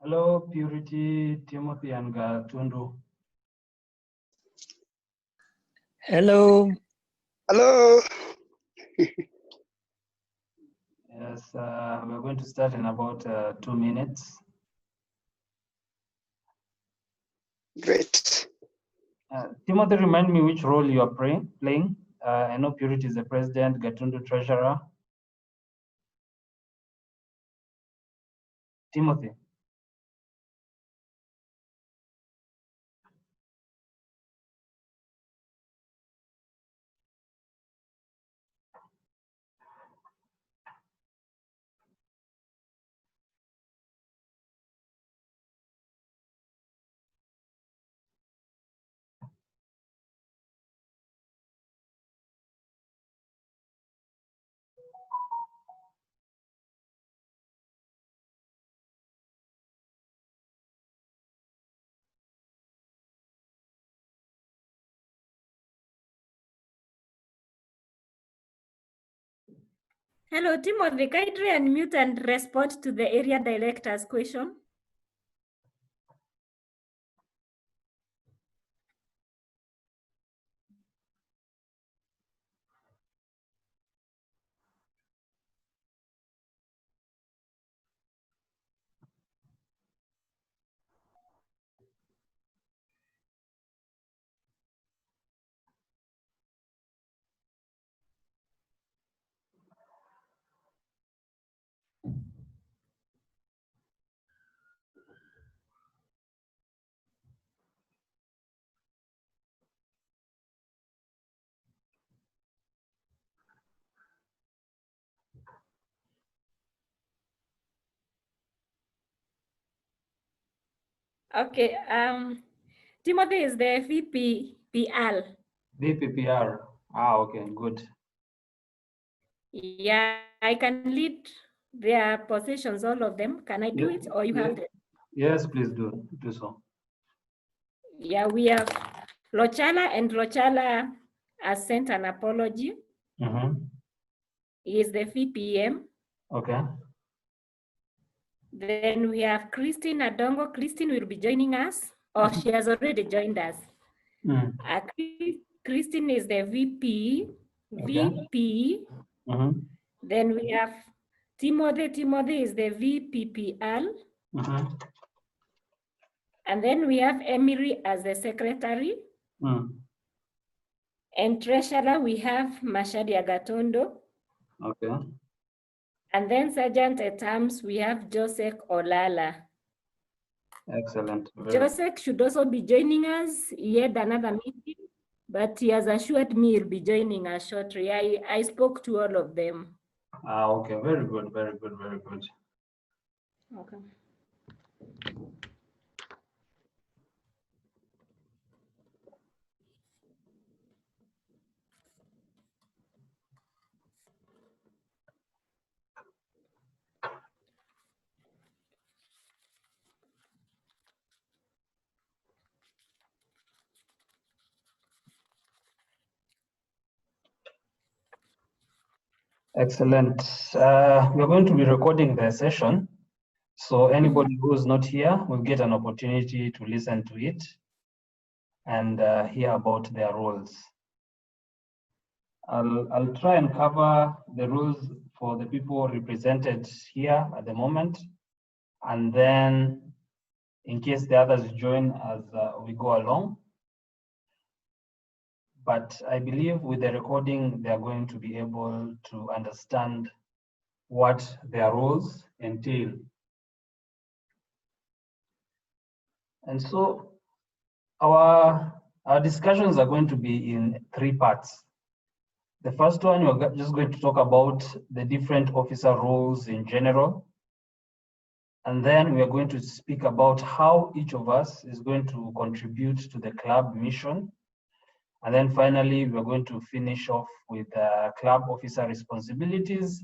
Hello, Purity, Timothy, and Tundu. Hello. Hello. Yes, we're going to start in about 2 minutes. Great. Timothy, remind me which role you are playing. I know Purity is the president, Gatundu treasurer. Timothy. Hello, Timothy. Kindly unmute and respond to the area director's question. Okay. Timothy is the VPPL. VPPR. Okay, good. Yeah, I can lead their positions, all of them. Can I do it, or you have them? Yes, please do so. Yeah, we have Lochala, and Lochala has sent an apology. He is the VPM. Okay. Then we have Christine Adongo. Christine will be joining us, or she has already joined us. Christine is the VP. Okay. VP. Then we have Timothy. Timothy is the VPPL. And then we have Emily as the secretary. And treasurer, we have Mashadi Agatondo. Okay. And then sergeant at arms, we have Joseph Olala. Excellent. Joseph should also be joining us. He had another meeting, but he has assured me he'll be joining us shortly. I spoke to all of them. Okay, very good, very good, very good. Okay. Excellent. We're going to be recording the session. So anybody who's not here will get an opportunity to listen to it and hear about their roles. I'll try and cover the rules for the people represented here at the moment. And then in case the others join as we go along. But I believe with the recording, they're going to be able to understand what their roles entail. And so our discussions are going to be in 3 parts. The first one, we're just going to talk about the different officer roles in general. And then we are going to speak about how each of us is going to contribute to the club mission. And then finally, we're going to finish off with club officer responsibilities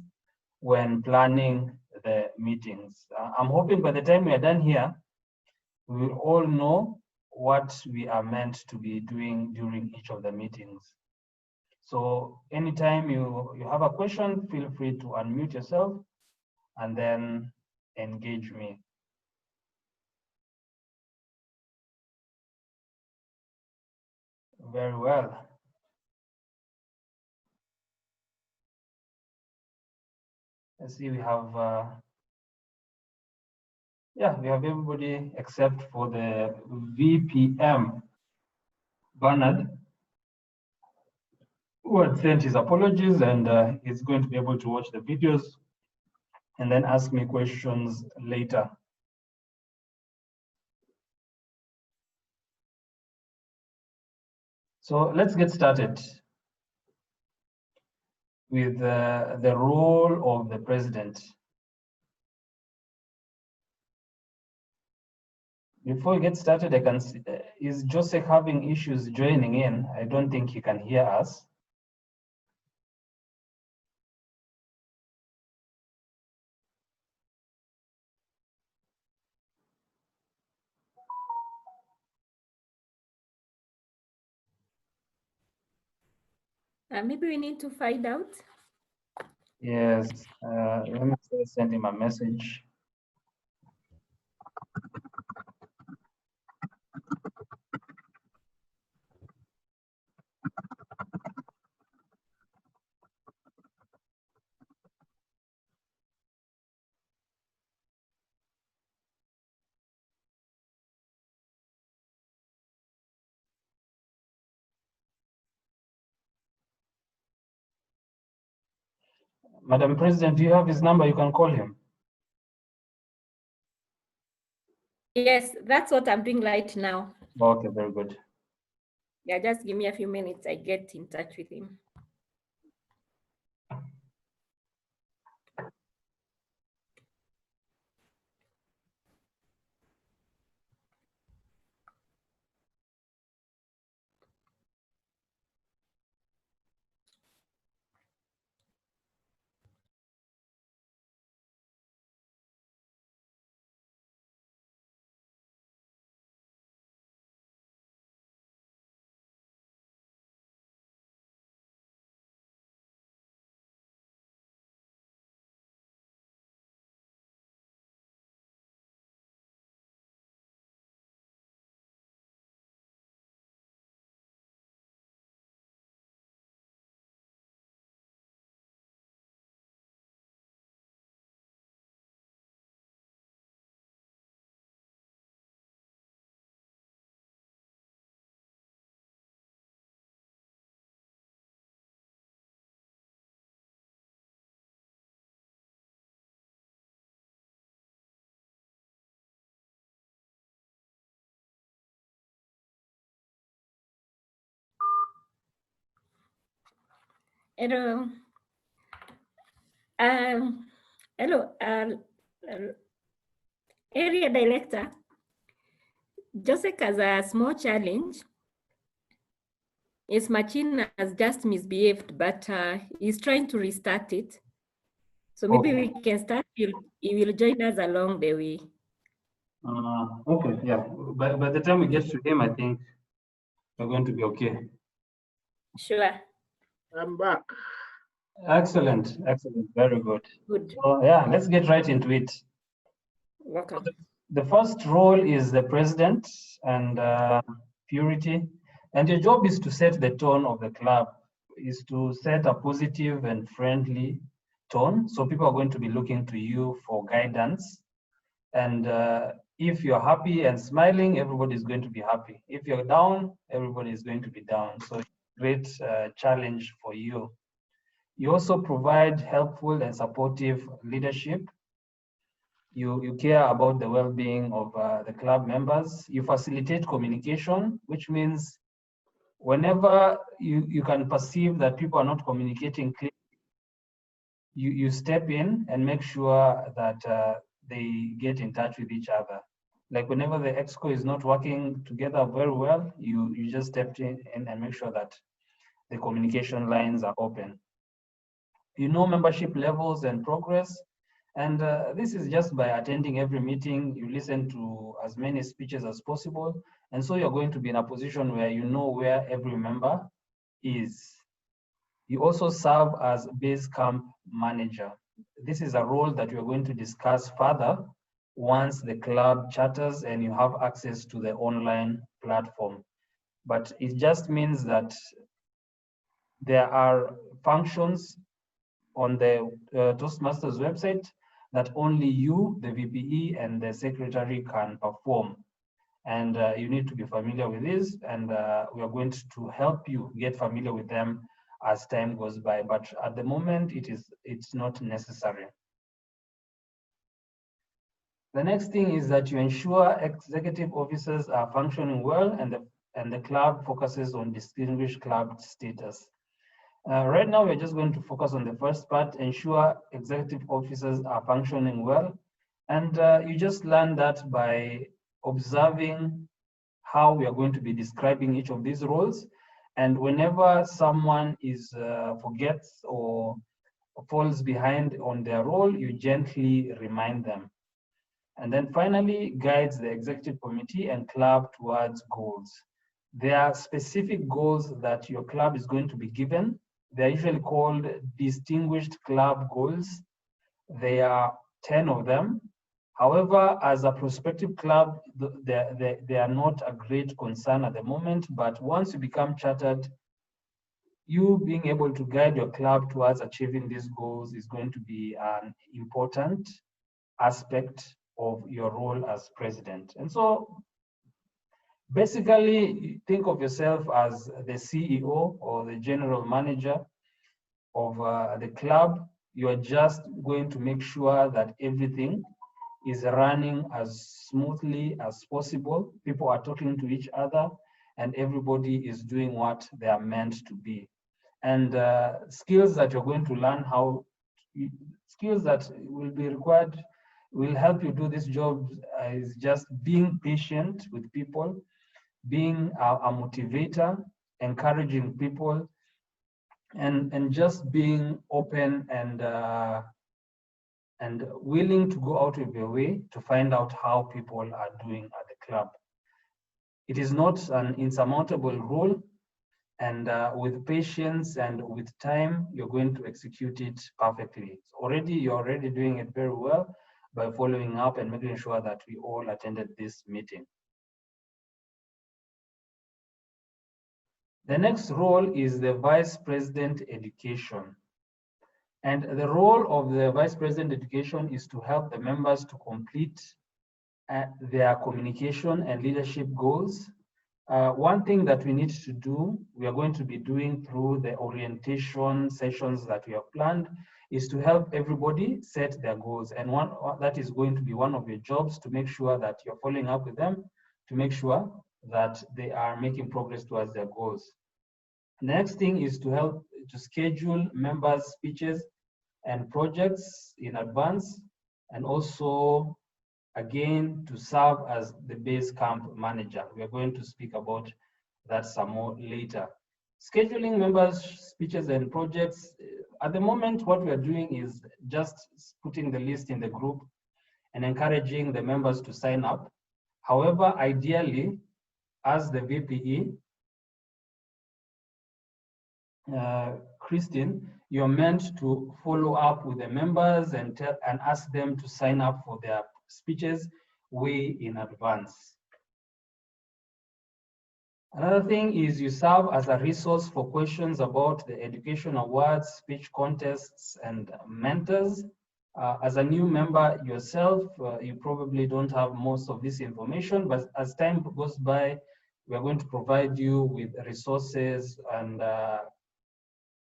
when planning the meetings. I'm hoping by the time we are done here, we will all know what we are meant to be doing during each of the meetings. So anytime you have a question, feel free to unmute yourself and then engage me. Very well. Let's see, we have, yeah, we have everybody except for the VPM, Bernard, who had sent his apologies and is going to be able to watch the videos and then ask me questions later. So let's get started with the role of the president. Before we get started, I can see, is Joseph having issues joining in? I don't think he can hear us. Maybe we need to find out. Yes, let me send him a message. Madam President, do you have his number? You can call him. Yes, that's what I'm doing right now. Okay, very good. Yeah, just give me a few minutes. I get in touch with him. Hello. Hello, area director. Joseph has a small challenge. His machine has just misbehaved, but he's trying to restart it. So maybe we can start. He will join us along the way. Okay, yeah. By the time we get to him, I think we're going to be okay. Sure. I'm back. Excellent, excellent, very good. Good. So yeah, let's get right into it. Welcome. The first role is the president and purity, and your job is to set the tone of the club, is to set a positive and friendly tone. So people are going to be looking to you for guidance. And if you're happy and smiling, everybody is going to be happy. If you're down, everybody is going to be down. So it's a great challenge for you. You also provide helpful and supportive leadership. You care about the well-being of the club members. You facilitate communication, which means whenever you can perceive that people are not communicating clearly, you step in and make sure that they get in touch with each other. Like whenever the Exco is not working together very well, you just step in and make sure that the communication lines are open. You know membership levels and progress. And this is just by attending every meeting, you listen to as many speeches as possible. And so you're going to be in a position where you know where every member is. You also serve as base camp manager. This is a role that we're going to discuss further once the club charters and you have access to the online platform. but it just means that there are functions on the Toastmasters website that only you, the VPE, and the secretary can perform. And you need to be familiar with this, and we are going to help you get familiar with them as time goes by. But at the moment, it's not necessary. The next thing is that you ensure executive officers are functioning well, and the club focuses on distinguished club status. Right now, we're just going to focus on the first part, ensure executive officers are functioning well. And you just learn that by observing how we are going to be describing each of these roles. And whenever someone forgets or falls behind on their role, you gently remind them. And then finally, guides the executive committee and club towards goals. There are specific goals that your club is going to be given. They're usually called distinguished club goals. There are 10 of them. However, as a prospective club, they are not a great concern at the moment, but once you become chartered, you being able to guide your club towards achieving these goals is going to be an important aspect of your role as president. And so basically, think of yourself as the CEO or the general manager of the club. You are just going to make sure that everything is running as smoothly as possible. People are talking to each other, and everybody is doing what they are meant to be. And skills that you're going to learn skills that will be required, will help you do this job is just being patient with people, being a motivator, encouraging people, and just being open and willing to go out of your way to find out how people are doing at the club. It is not an insurmountable role, and with patience and with time, you're going to execute it perfectly. So you're already doing it very well by following up and making sure that we all attended this meeting. The next role is the Vice President Education. And the role of the Vice President Education is to help the members to complete their communication and leadership goals. One thing that we need to do, we are going to be doing through the orientation sessions that we have planned, is to help everybody set their goals. And that is going to be one of your jobs, to make sure that you're following up with them, to make sure that they are making progress towards their goals. The next thing is to help to schedule members' speeches and projects in advance, and also, again, to serve as the base camp manager. We are going to speak about that some more later. Scheduling members' speeches and projects. At the moment, what we are doing is just putting the list in the group and encouraging the members to sign up. However, ideally, as the VPE, Christine, you're meant to follow up with the members and ask them to sign up for their speeches way in advance. Another thing is you serve as a resource for questions about the education awards, speech contests, and mentors. As a new member yourself, you probably don't have most of this information, but as time goes by, we are going to provide you with resources and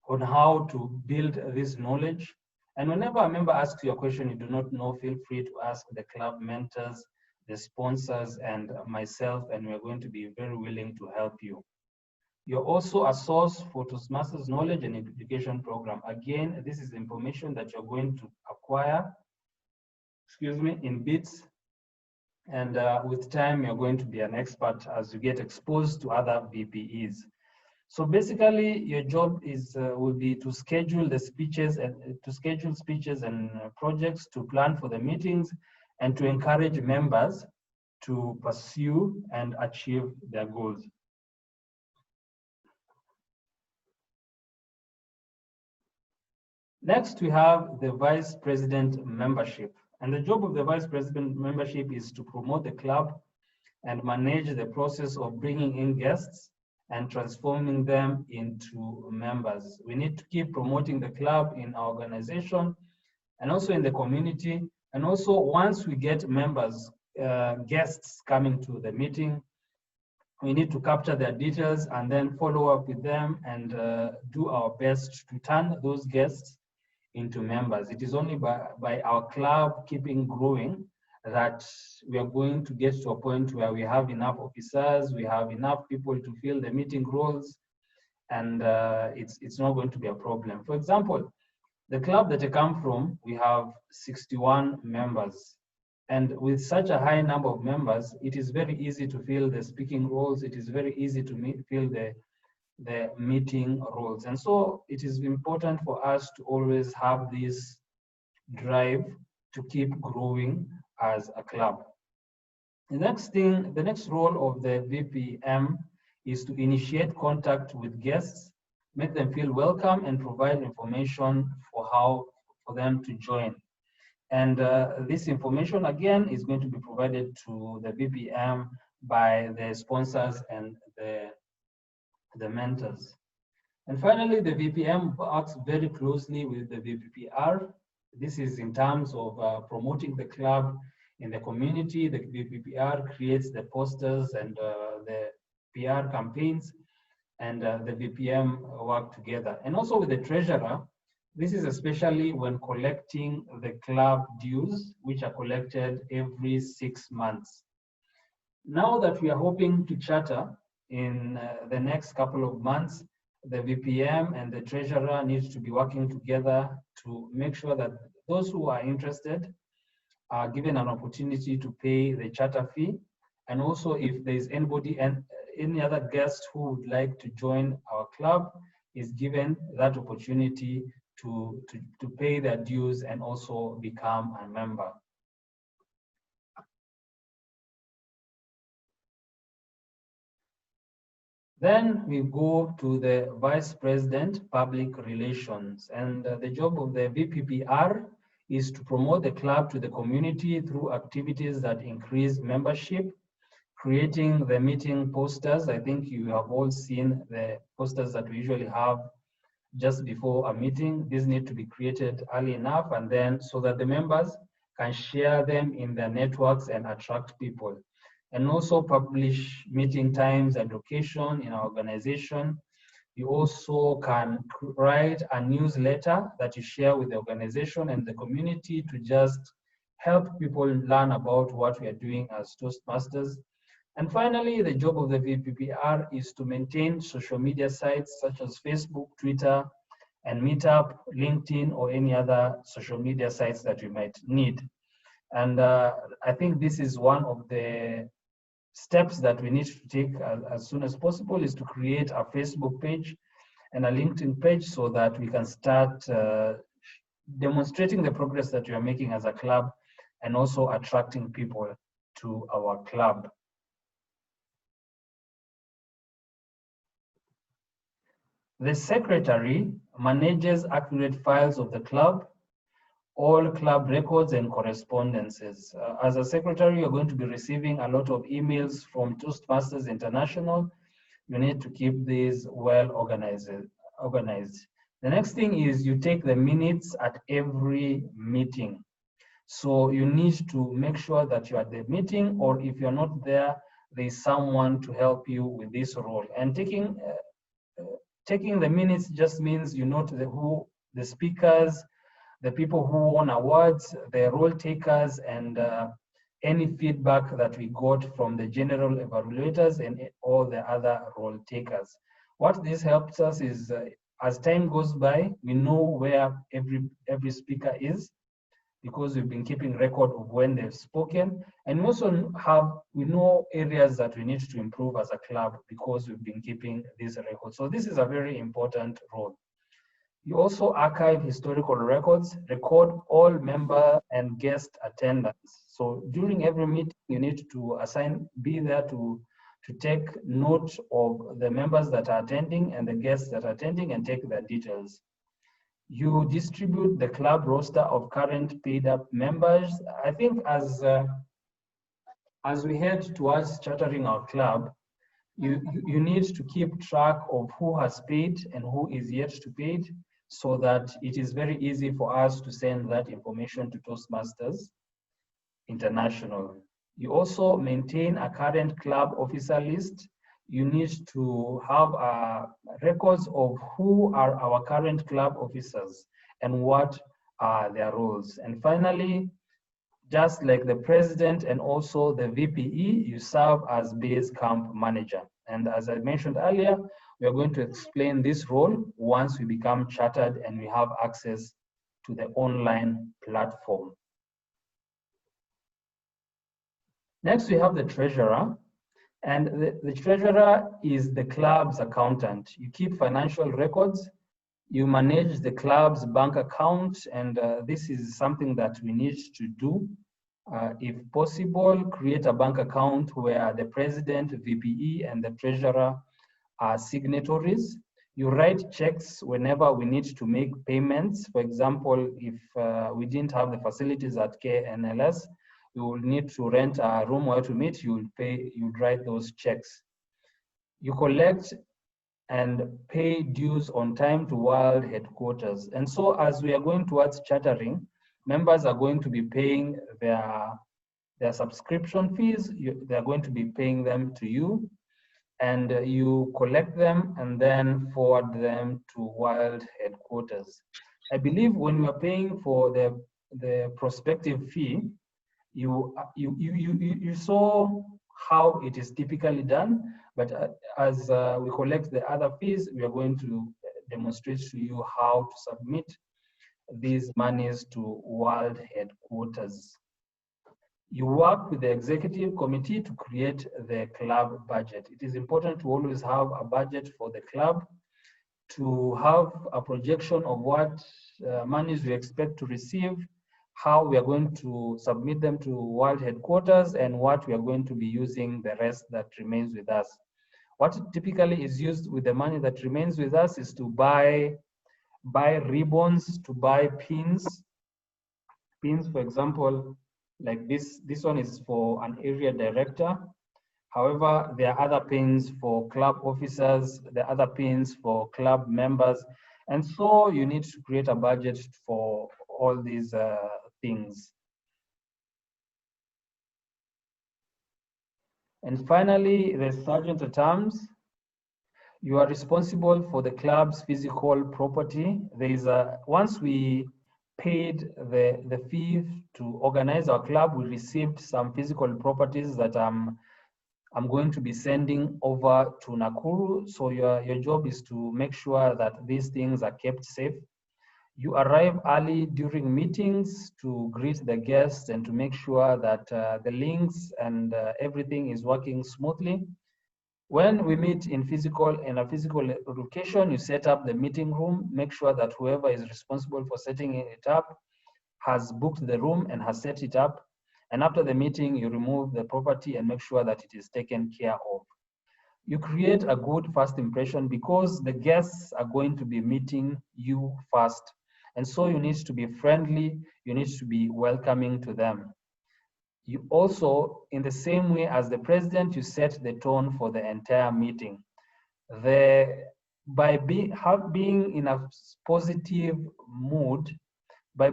on how to build this knowledge. And whenever a member asks you a question you do not know, feel free to ask the club mentors, the sponsors, and myself, and we're going to be very willing to help you. You're also a source for Toastmasters knowledge and education program. Again, this is information that you're going to acquire, in bits. And with time, you're going to be an expert as you get exposed to other VPEs. So basically, your job will be to schedule the speeches and projects, to plan for the meetings, and to encourage members to pursue and achieve their goals. Next, we have the Vice President membership. And the job of the Vice President membership is to promote the club and manage the process of bringing in guests and transforming them into members. We need to keep promoting the club in our organization and also in the community. And also once we get members, guests coming to the meeting, we need to capture their details and then follow up with them and do our best to turn those guests into members. It is only by our club keeping growing that we are going to get to a point where we have enough officers, we have enough people to fill the meeting roles, and it's not going to be a problem. For example, the club that I come from, we have 61 members. And with such a high number of members, it is very easy to fill the speaking roles. It is very easy to fill the meeting roles. And so it is important for us to always have this drive to keep growing as a club. The next role of the VPM is to initiate contact with guests, make them feel welcome, and provide information for them to join. And this information, again, is going to be provided to the VPM by the sponsors and the mentors. And finally, the VPM works very closely with the VPPR. This is in terms of promoting the club in the community. The VPPR creates the posters and the PR campaigns, and the VPM work together. And also with the treasurer, this is especially when collecting the club dues, which are collected every 6 months. Now that we are hoping to charter in the next couple of months, the VPM and the treasurer need to be working together to make sure that those who are interested are given an opportunity to pay the charter fee. And also if there's anybody and any other guest who would like to join our club is given that opportunity to pay their dues and also become a member. Then we go to the Vice President, Public Relations. And the job of the VPPR is to promote the club to the community through activities that increase membership, creating the meeting posters. I think you have all seen the posters that we usually have just before a meeting. These need to be created early enough, and then so that the members can share them in their networks and attract people. And also publish meeting times and location in our organization. You also can write a newsletter that you share with the organization and the community to just help people learn about what we are doing as Toastmasters. And finally, the job of the VPPR is to maintain social media sites such as Facebook, Twitter, and Meetup, LinkedIn, or any other social media sites that we might need. And I think this is one of the steps that we need to take as soon as possible, is to create a Facebook page and a LinkedIn page so that we can start demonstrating the progress that we are making as a club and also attracting people to our club. The secretary manages accurate files of the club, all club records and correspondences. As a secretary, you're going to be receiving a lot of emails from Toastmasters International. You need to keep these well organized. The next thing is you take the minutes at every meeting. So you need to make sure that you're at the meeting, or if you're not there, there's someone to help you with this role. And taking the minutes just means you note who the speakers, the people who won awards, the role takers, and any feedback that we got from the general evaluators and all the other role takers. What this helps us is, as time goes by, we know where every speaker is, because we've been keeping record of when they've spoken. And we also we know areas that we need to improve as a club because we've been keeping these records. So this is a very important role. You also archive historical records, record all member and guest attendance. So during every meeting, you need to be there to take note of the members that are attending and the guests that are attending and take their details. You distribute the club roster of current paid up members. I think as we head towards chartering our club, You need to keep track of who has paid and who is yet to pay, so that it is very easy for us to send that information to Toastmasters International. You also maintain a current club officer list. You need to have records of who are our current club officers and what are their roles. And finally, just like the president and also the VPE, you serve as base camp manager. And as I mentioned earlier, we are going to explain this role once we become chartered and we have access to the online platform. Next, we have the treasurer. And the treasurer is the club's accountant. You keep financial records, you manage the club's bank account, and this is something that we need to do. If possible, create a bank account where the president, VPE, and the treasurer are signatories. You write checks whenever we need to make payments. For example, if we didn't have the facilities at KNLS, you will need to rent a room where to meet, you would write those checks. You collect and pay dues on time to world headquarters. And so as we are going towards chartering, members are going to be paying their subscription fees. They're going to be paying them to you, and you collect them and then forward them to world headquarters. I believe when you are paying for the prospective fee, you saw how it is typically done, but as we collect the other fees, we are going to demonstrate to you how to submit these monies to world headquarters. You work with the executive committee to create the club budget. It is important to always have a budget for the club, to have a projection of what monies we expect to receive, how we are going to submit them to world headquarters, and what we are going to be using the rest that remains with us. What typically is used with the money that remains with us is to buy ribbons, to buy pins. Pins, for example, like this one is for an area director. However, there are other pins for club officers, there are other pins for club members. And so you need to create a budget for all these things. And finally, the sergeant at arms. You are responsible for the club's physical property. There is once we paid the fee to organize our club, we received some physical properties that I'm going to be sending over to Nakuru. So your job is to make sure that these things are kept safe. You arrive early during meetings to greet the guests and to make sure that the links and everything is working smoothly. When we meet in a physical location, you set up the meeting room, make sure that whoever is responsible for setting it up has booked the room and has set it up. And after the meeting, you remove the property and make sure that it is taken care of. You create a good first impression because the guests are going to be meeting you first. And so you need to be friendly, you need to be welcoming to them. You also, in the same way as the president, you set the tone for the entire meeting. By being in a positive mood, by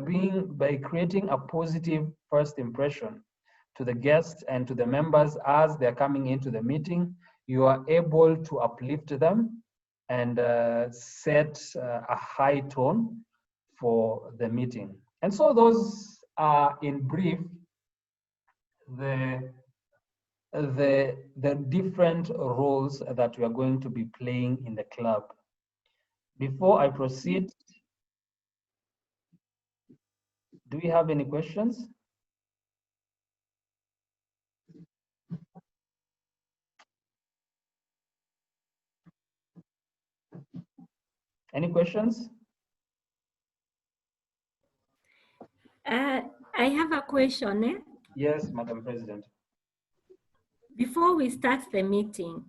creating a positive first impression to the guests and to the members as they're coming into the meeting, you are able to uplift them and set a high tone for the meeting. And so those are, in brief, the different roles that we are going to be playing in the club. Before I proceed, do we have any questions? Any questions? I have a question. Yes, Madam President. Before we start the meeting,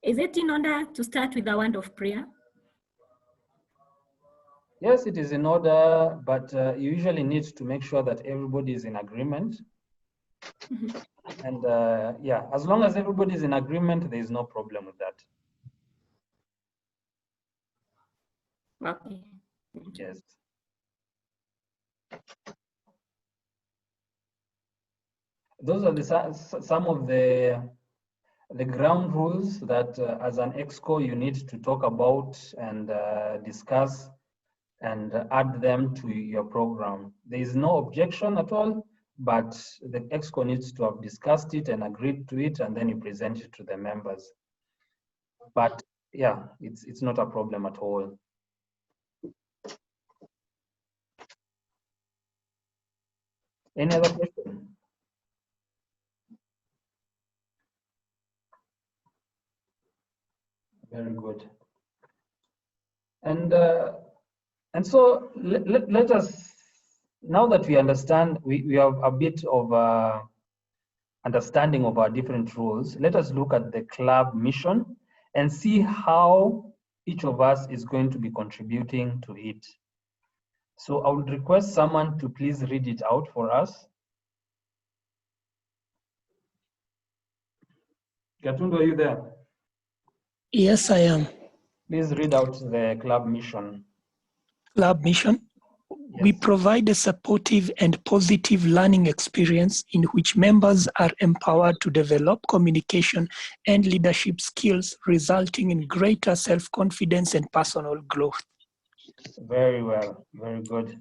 is it in order to start with a word of prayer? Yes, it is in order, but you usually need to make sure that everybody is in agreement. And yeah, as long as everybody is in agreement, there is no problem with that. Okay. Yes. Those are some of the ground rules that as an Exco you need to talk about and discuss and add them to your program. There is no objection at all, but the Exco needs to have discussed it and agreed to it, and then you present it to the members. But yeah, it's not a problem at all. Any other question? Very good. And so let us, now that we understand, we have a bit of understanding of our different roles, let us look at the club mission and see how each of us is going to be contributing to it. So I would request someone to please read it out for us. Gatundu, are you there? Yes, I am. Please read out the club mission. Club mission. We Yes. provide a supportive and positive learning experience in which members are empowered to develop communication and leadership skills, resulting in greater self-confidence and personal growth. Very well, very good.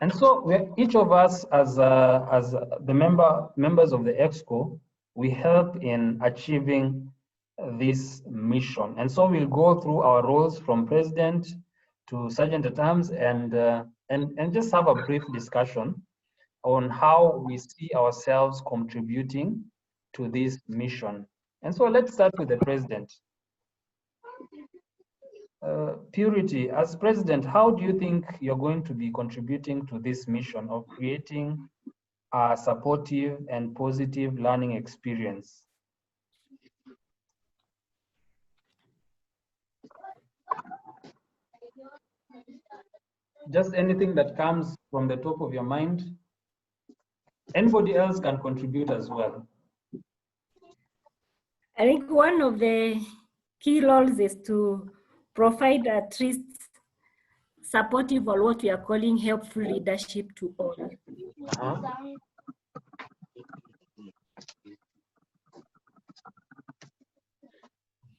And so each of us as the members of the Exco, we help in achieving this mission. And so we'll go through our roles from president to sergeant at arms and just have a brief discussion on how we see ourselves contributing to this mission. And so let's start with the president. Purity, as president, how do you think you're going to be contributing to this mission of creating a supportive and positive learning experience? Just anything that comes from the top of your mind. Anybody else can contribute as well. I think one of the key roles is to provide at least supportive or what we are calling helpful leadership to all.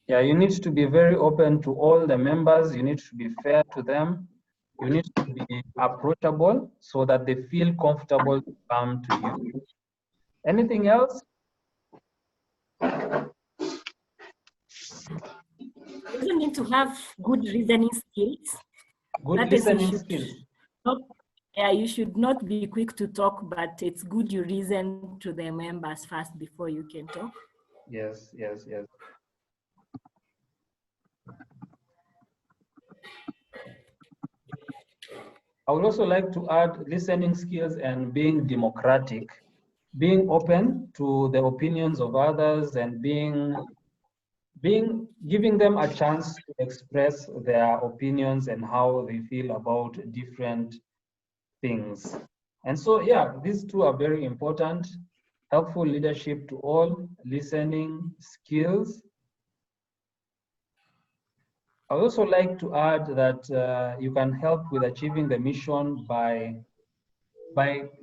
Yeah, you need to be very open to all the members. You need to be fair to them. You need to be approachable so that they feel comfortable to come to you. Anything else? You also need to have good reasoning skills. Good listening skills. You should not be quick to talk, but it's good you reason to the members first before you can talk. Yes, yes, yes. I would also like to add listening skills and being democratic, being open to the opinions of others and giving them a chance to express their opinions and how they feel about different things. And so, yeah, these two are very important. Helpful leadership to all, listening skills. I would also like to add that you can help with achieving the mission by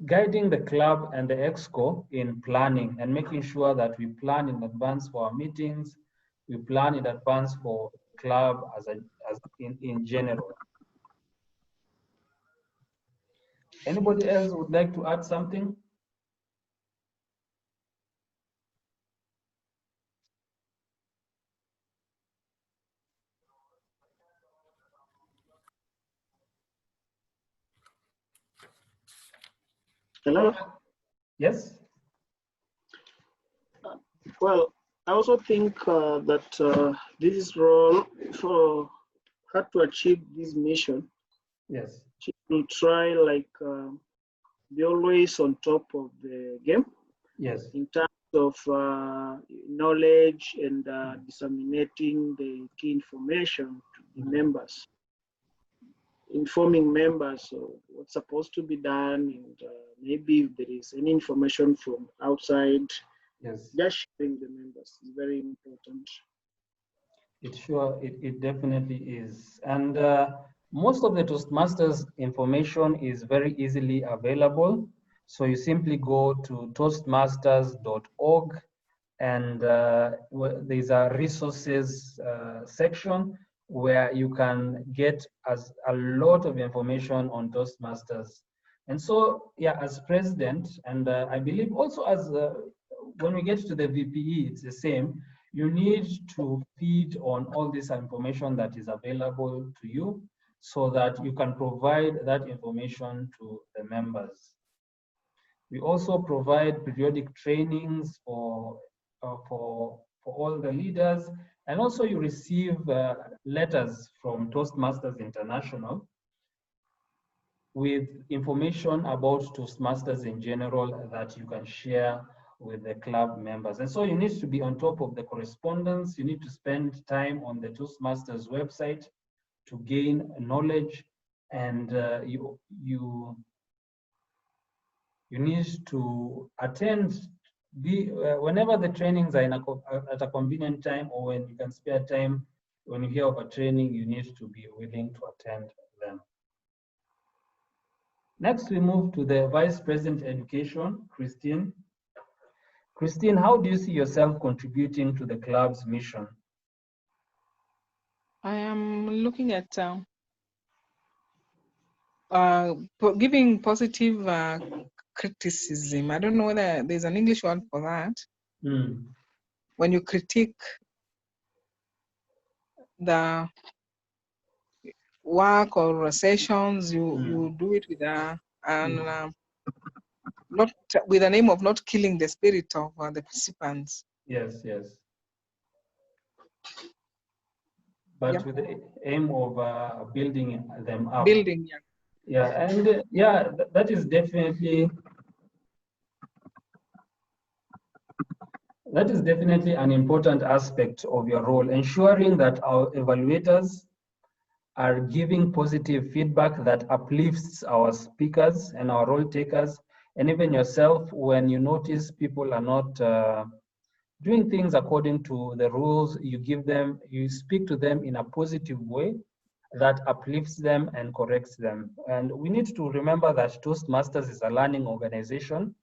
guiding the club and the Exco in planning and making sure that we plan in advance for our meetings, we plan in advance for club as in general. Anybody else would like to add something? Hello? Yes? Well, I also think that this is role for her to achieve this mission. Yes. She will try be always on top of the game. Yes. In terms of knowledge and disseminating the key information to the members. informing members of what's supposed to be done, and maybe if there is any information from outside, Yes. just sharing the members is very important. It definitely is. And most of the Toastmasters information is very easily available. So you simply go to toastmasters.org, and there's a resources section where you can get a lot of information on Toastmasters. And so, yeah, as president, and I believe also as when we get to the VPE, it's the same. You need to feed on all this information that is available to you so that you can provide that information to the members. We also provide periodic trainings for all the leaders, and also you receive letters from Toastmasters International with information about Toastmasters in general that you can share with the club members. And so you need to be on top of the correspondence. You need to spend time on the Toastmasters website to gain knowledge, and you need to attend whenever the trainings are at a convenient time, or when you can spare time. When you hear of a training, you need to be willing to attend them. Next, we move to the Vice President Education, Christine. Christine, how do you see yourself contributing to the club's mission? I am looking at giving positive criticism. I don't know whether there's an English word for that. When you critique the work or sessions, you do it with not with the name of not killing the spirit of the participants. Yes. But with the aim of building them up. Building, yeah. Yeah, and that is definitely an important aspect of your role, ensuring that our evaluators are giving positive feedback that uplifts our speakers and our role takers, and even yourself when you notice people are not doing things according to the rules. You speak to them in a positive way that uplifts them and corrects them. And we need to remember that Toastmasters is a learning organization.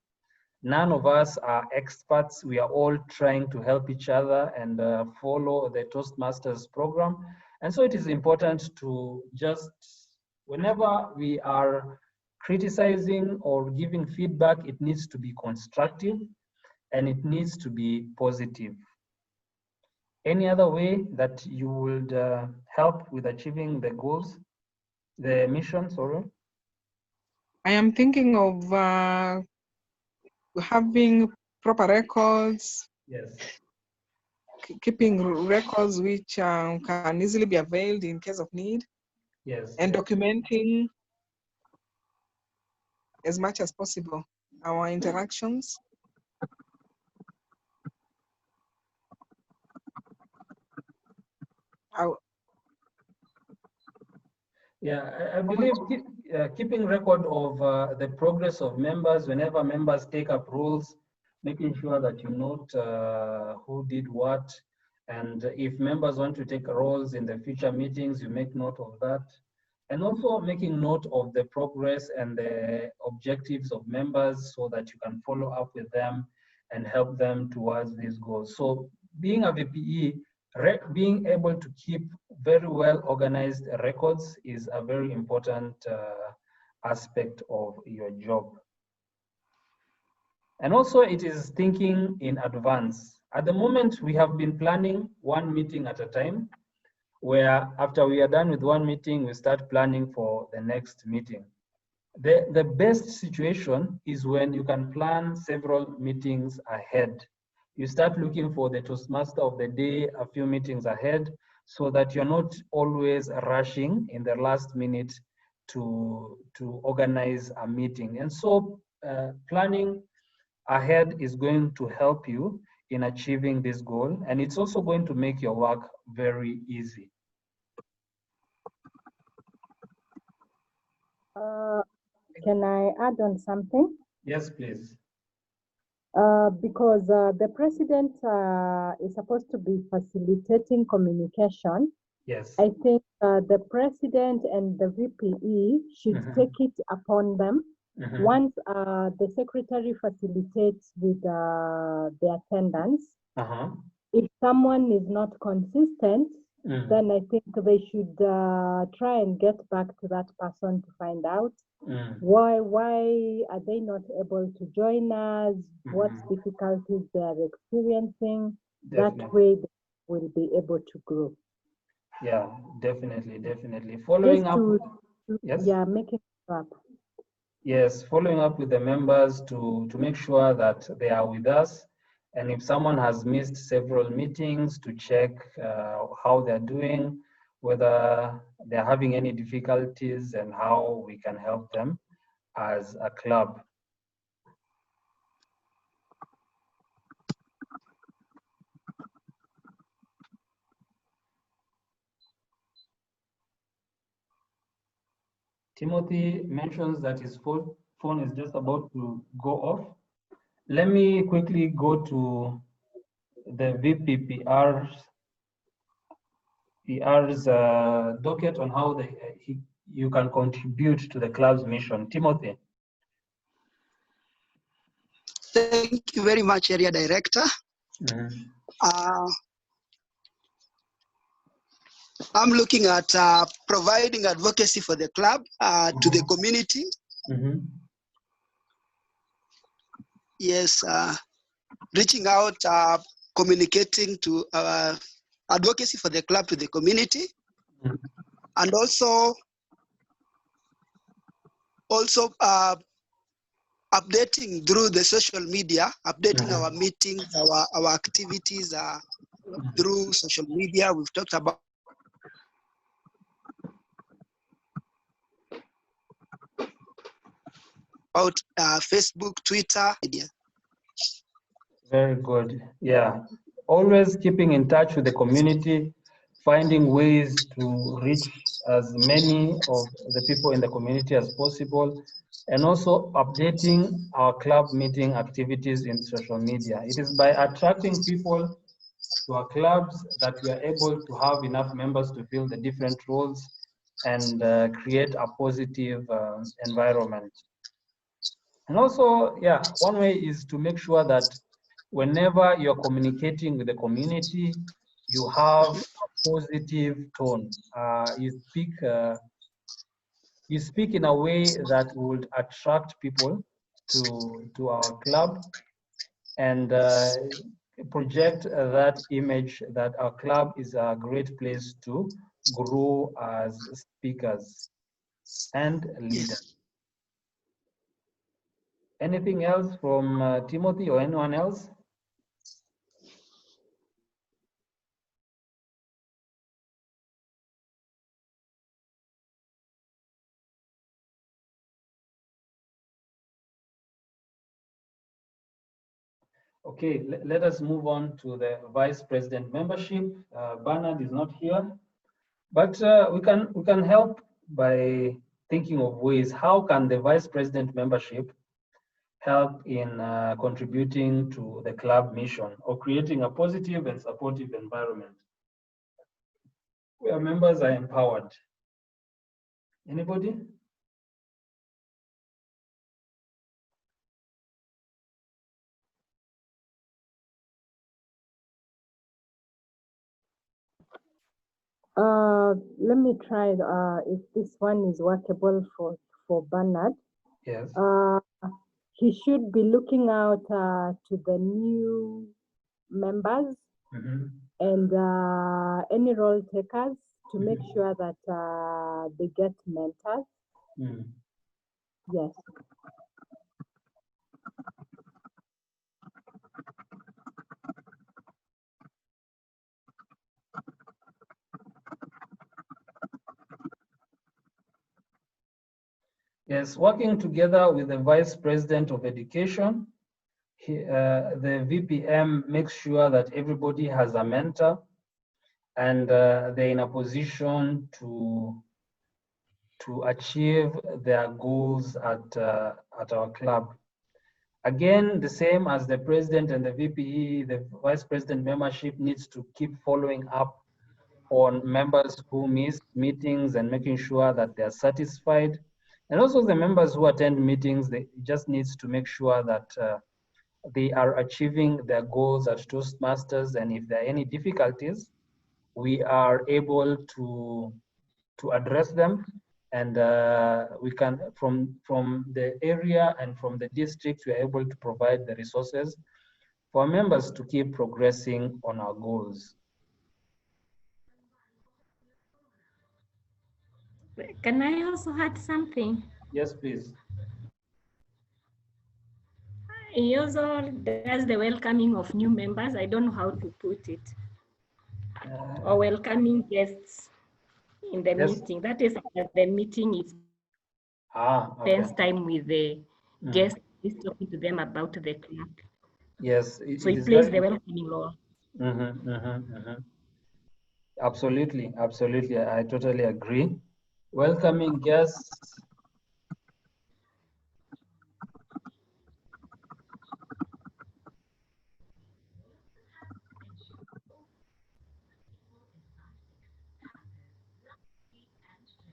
None of us are experts. We are all trying to help each other and follow the Toastmasters program. And so it is important to just, whenever we are criticizing or giving feedback, it needs to be constructive and it needs to be positive. Any other way that you would help with achieving the goals, the mission, sorry? I am thinking of having proper records. Yes. Keeping records which can easily be availed in case of need. Yes. And documenting as much as possible our interactions. I believe keeping record of the progress of members, whenever members take up roles, making sure that you note who did what, and if members want to take roles in the future meetings, you make note of that. And also making note of the progress and the objectives of members so that you can follow up with them and help them towards these goals. So being a VPE, being able to keep very well organized records is a very important aspect of your job. And also it is thinking in advance. At the moment, we have been planning one meeting at a time, where after we are done with one meeting, we start planning for the next meeting. The best situation is when you can plan several meetings ahead. You start looking for the Toastmaster of the day a few meetings ahead, so that you're not always rushing in the last minute to organize a meeting. And so planning ahead is going to help you in achieving this goal, and it's also going to make your work very easy. Can I add on something? Yes, please. Because the president is supposed to be facilitating communication. Yes. I think the president and the VPE should take it upon them. Once the secretary facilitates with the attendance, if someone is not consistent, then I think they should try and get back to that person to find out why are they not able to join us, what difficulties they are experiencing. Definitely. That way they will be able to grow. Yeah, definitely. Following up. Yes. Yeah, making it up. Yes, following up with the members to make sure that they are with us. And if someone has missed several meetings, to check how they're doing, whether they're having any difficulties, and how we can help them as a club. Timothy mentions that his phone is just about to go off. Let me quickly go to the VPPR's docket on how you can contribute to the club's mission. Timothy. Thank you very much, Area Director. I'm looking at providing advocacy for the club to the community. Yes, reaching out, communicating to advocacy for the club to the community, and also updating through the social media, updating our meetings, our activities through social media. We've talked about Facebook, Twitter, media. Very good. Yeah, always keeping in touch with the community, finding ways to reach as many of the people in the community as possible, and also updating our club meeting activities in social media. It is by attracting people to our clubs that we are able to have enough members to fill the different roles and create a positive environment. And also, yeah, one way is to make sure that whenever you're communicating with the community, you have a positive tone. You speak in a way that would attract people to our club and project that image that our club is a great place to grow as speakers and leaders. Anything else from Timothy or anyone else? Okay, let us move on to the vice president membership. Bernard is not here, but we can help by thinking of ways. How can the vice president membership help in contributing to the club mission or creating a positive and supportive environment where members are empowered? Anybody? Let me try if this one is workable for Bernard. Yes. He should be looking out to the new members and any role takers to make sure that they get mentors. Yes. Yes, working together with the Vice President of Education, the VPM makes sure that everybody has a mentor and they're in a position to to achieve their goals at our club. Again, the same as the president and the VPE, the vice president membership needs to keep following up on members who miss meetings and making sure that they are satisfied. And also the members who attend meetings, they just needs to make sure that they are achieving their goals at Toastmasters. And if there are any difficulties, we are able to address them. And we can, from the area and from the district, we are able to provide the resources for members to keep progressing on our goals. Can I also add something? Yes, please. He also does the welcoming of new members. I don't know how to put it. Or welcoming guests in the meeting. That is, the meeting is spends time with the guests, is talking to them about the club. Yes. So it plays the welcoming role. Absolutely, absolutely. I totally agree. Welcoming guests.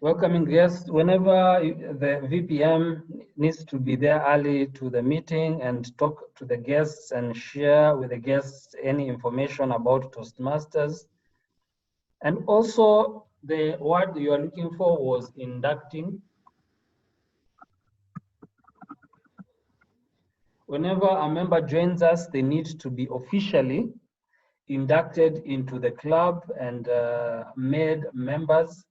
Welcoming guests, whenever the VPM needs to be there early to the meeting and talk to the guests and share with the guests any information about Toastmasters. And also the word you are looking for was inducting. Whenever a member joins us, they need to be officially inducted into the club and made members,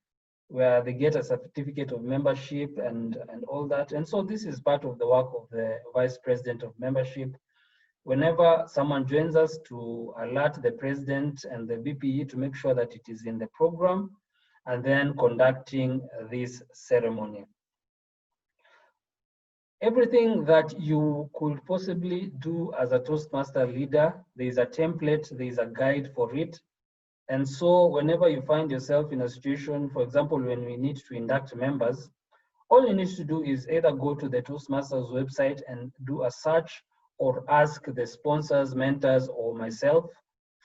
where they get a certificate of membership and all that. And so this is part of the work of the vice president of membership. Whenever someone joins us, to alert the president and the VPE to make sure that it is in the program, and then conducting this ceremony. Everything that you could possibly do as a Toastmaster leader, there is a template, there is a guide for it. And so whenever you find yourself in a situation, for example, when we need to induct members, all you need to do is either go to the Toastmasters website and do a search, or ask the sponsors, mentors, or myself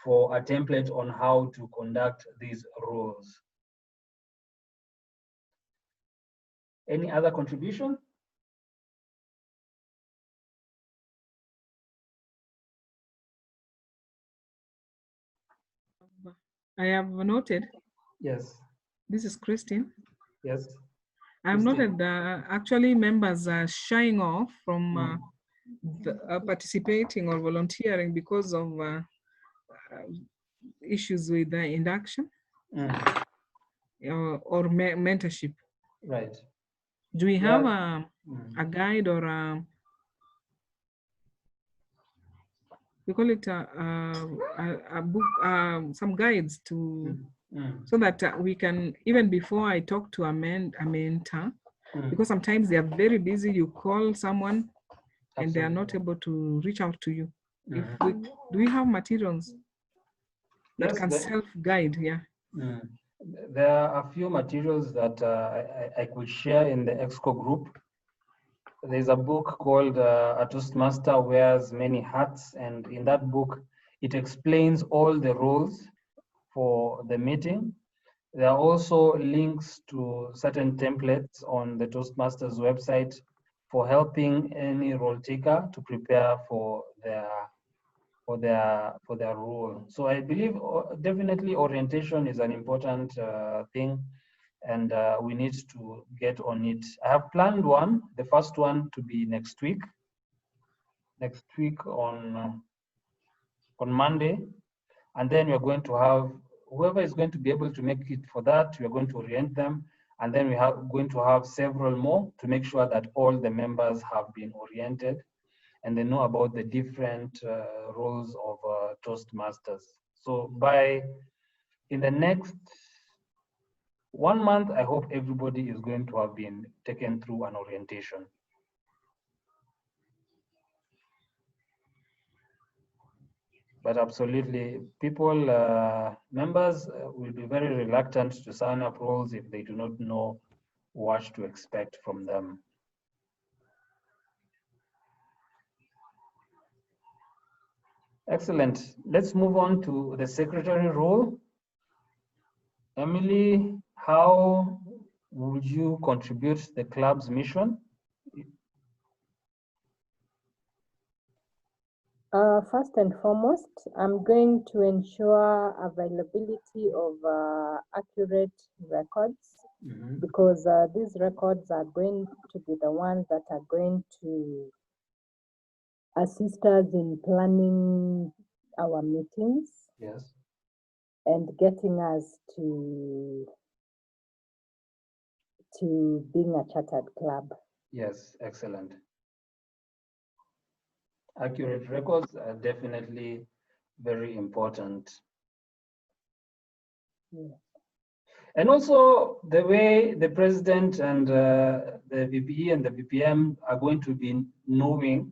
for a template on how to conduct these roles. Any other contribution? I have noted. Yes. This is Christine. Yes. I've noted actually members are shying off from participating or volunteering because of issues with the induction or mentorship. Right. Do we have a guide or we call it a book, some guides to so that we can, even before I talk to a mentor, because sometimes they are very busy, you call someone and they are not able to reach out to you. If we, do we have materials that can self-guide? Yeah. There are a few materials that I could share in the Exco group. There's a book called A Toastmaster Wears Many Hats, and in that book, it explains all the roles for the meeting. There are also links to certain templates on the Toastmasters website for helping any role taker to prepare for their role. So I believe definitely orientation is an important thing, and we need to get on it. I have planned one, the first one to be next week on Monday, and then we're going to have whoever is going to be able to make it for that, we're going to orient them, and then we are going to have several more to make sure that all the members have been oriented and they know about the different roles of Toastmasters. So in the next 1 month, I hope everybody is going to have been taken through an orientation. But absolutely, members will be very reluctant to sign up roles if they do not know what to expect from them. Excellent. Let's move on to the secretary role. Emily, how would you contribute to the club's mission? First and foremost, I'm going to ensure availability of accurate records, because these records are going to be the ones that are going to assist us in planning our meetings. Yes. And getting us to being a chartered club. Yes, excellent. Accurate records are definitely very important. Yeah. And also the way the president and the VPE and the VPM are going to be knowing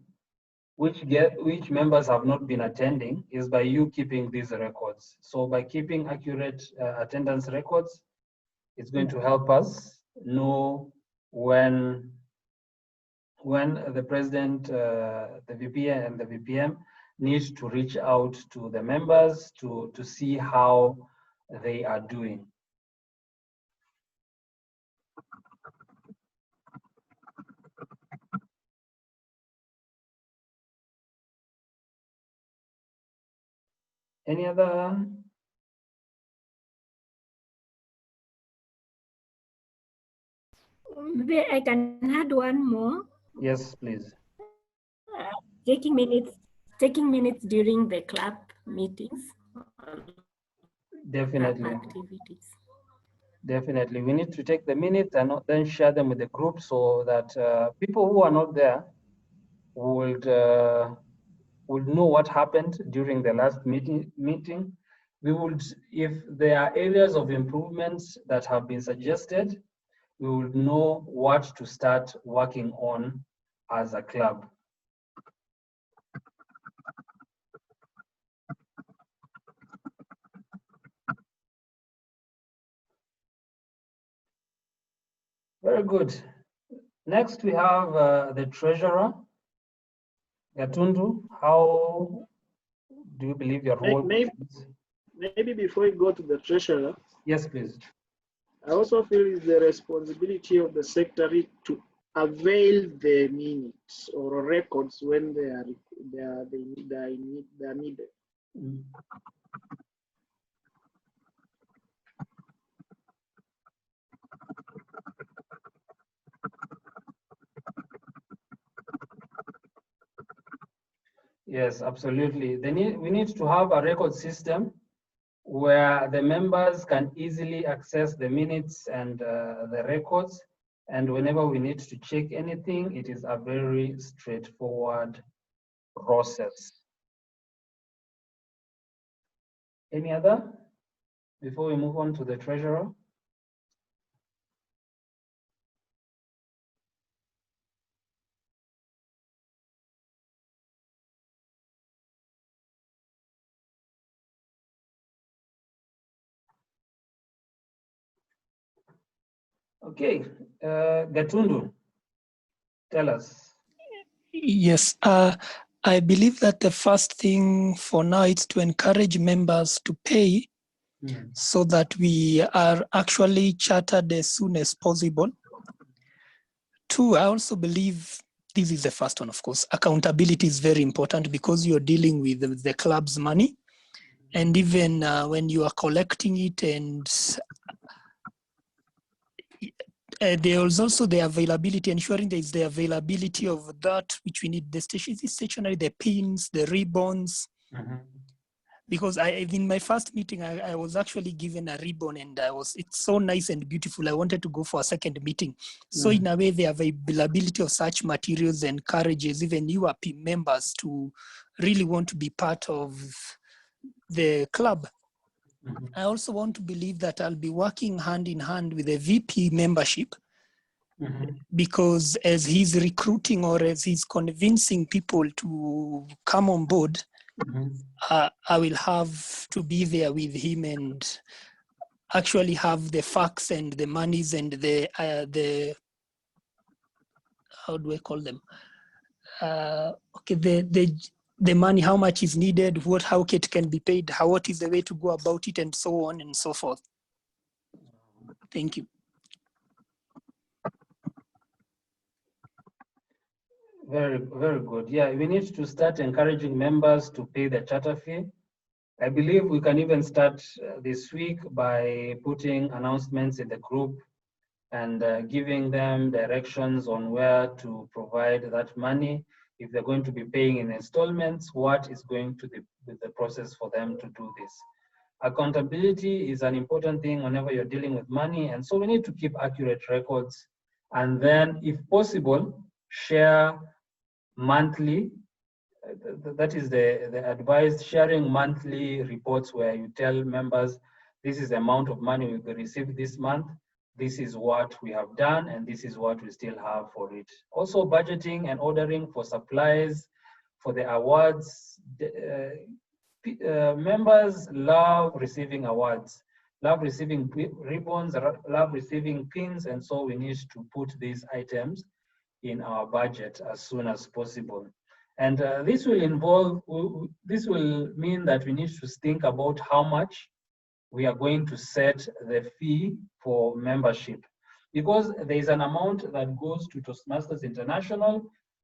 which members have not been attending is by you keeping these records. So by keeping accurate attendance records, it's going to help us know when the president, the VP and the VPM need to reach out to the members to see how they are doing. Any other? Maybe I can add one more. Yes, please. Taking minutes during the club meetings. Definitely. Activities. Definitely, we need to take the minutes and then share them with the group so that people who are not there would know what happened during the last meeting. We would, if there are areas of improvements that have been suggested, we would know what to start working on as a club. Very good. Next, we have the treasurer. Gatundu, how do you believe your role is? Maybe before we go to the treasurer. Yes, please. I also feel it's the responsibility of the secretary to avail the minutes or records when they are needed. Yes, absolutely. We need to have a record system where the members can easily access the minutes and the records. And whenever we need to check anything, it is a very straightforward process. Any other before we move on to the treasurer? Okay, Gatundu, tell us. Yes, I believe that the first thing for now is to encourage members to pay so that we are actually chartered as soon as possible. Two, I also believe, this is the first one, of course, accountability is very important because you're dealing with the club's money. And even when you are collecting it, and there is also the availability, ensuring there is the availability of that which we need, the stationery, the pins, the ribbons. Because in my first meeting, I was actually given a ribbon, and it's so nice and beautiful. I wanted to go for a second meeting. So in a way, the availability of such materials encourages even UAP members to really want to be part of the club. I also want to believe that I'll be working hand in hand with the VP membership, because as he's recruiting or as he's convincing people to come on board, I will have to be there with him and actually have the facts and the monies and the how do I call them? Okay, the money, how much is needed, how it can be paid, what is the way to go about it, and so on and so forth. Thank you. Very, very good. Yeah, we need to start encouraging members to pay the charter fee. I believe we can even start this week by putting announcements in the group and giving them directions on where to provide that money. If they're going to be paying in installments, what is going to be the process for them to do this? Accountability is an important thing whenever you're dealing with money, and so we need to keep accurate records, and then, if possible, share monthly. That is the advised sharing monthly reports where you tell members, this is the amount of money we received this month, this is what we have done, and this is what we still have for it. Also, budgeting and ordering for supplies for the awards. Members love receiving awards, love receiving ribbons, love receiving pins, and so we need to put these items in our budget as soon as possible. And this will mean that we need to think about how much we are going to set the fee for membership, because there is an amount that goes to Toastmasters International,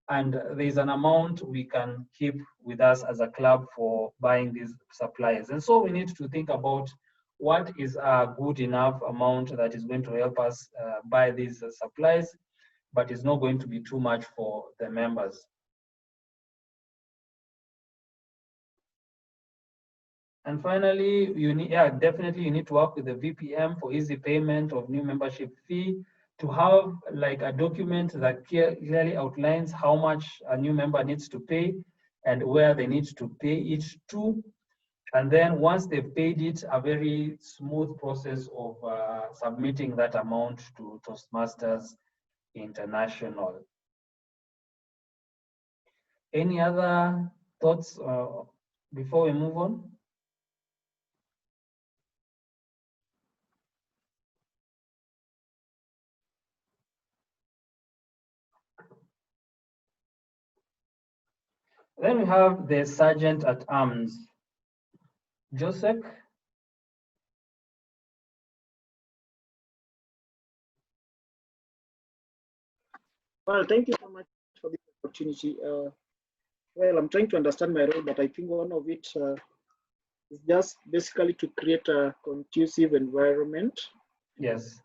and there is an amount we can keep with us as a club for buying these supplies. And so we need to think about what is a good enough amount that is going to help us buy these supplies, but it's not going to be too much for the members. And finally, definitely you need to work with the VPM for easy payment of new membership fee, to have like a document that clearly outlines how much a new member needs to pay and where they need to pay it to. And then once they've paid it, a very smooth process of submitting that amount to Toastmasters International. Any other thoughts before we move on? Then we have the Sergeant at Arms. Joseph? Well, thank you so much for this opportunity. Well, I'm trying to understand my role, but I think one of it is just basically to create a conducive environment. Yes.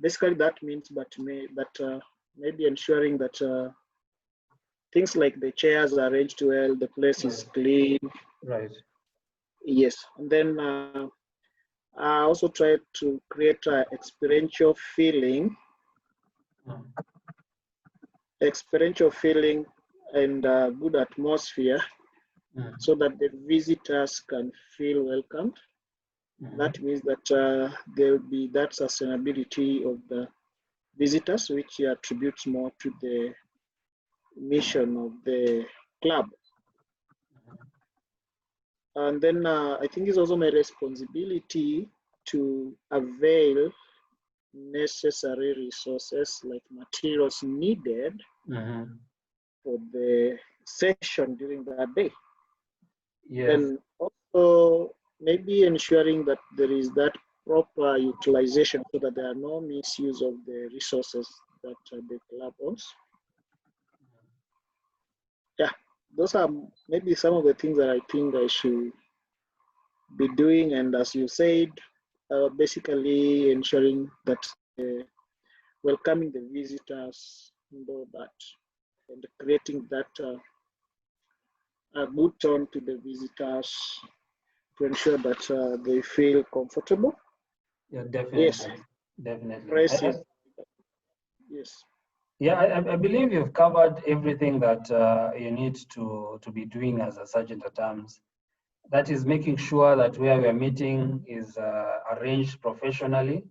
Basically, that means, maybe ensuring that things like the chairs are arranged well, the place is clean. Right. Yes, and then I also try to create an experiential feeling. Experiential feeling and good atmosphere, so that the visitors can feel welcomed. That means that there will be that sustainability of the visitors, which attributes more to the mission of the club. And then I think it's also my responsibility to avail necessary resources like materials needed for the session during that day. Yes. And also maybe ensuring that there is that proper utilization so that there are no misuse of the resources that the club owns. Yeah, those are maybe some of the things that I think I should be doing. And as you said, basically ensuring that welcoming the visitors and all that, and creating that a good tone to the visitors to ensure that they feel comfortable. Yeah, definitely. Yes. Definitely. Yes. Yeah, I believe you've covered everything that you need to be doing as a Sergeant at Arms. That is making sure that where we are meeting is arranged professionally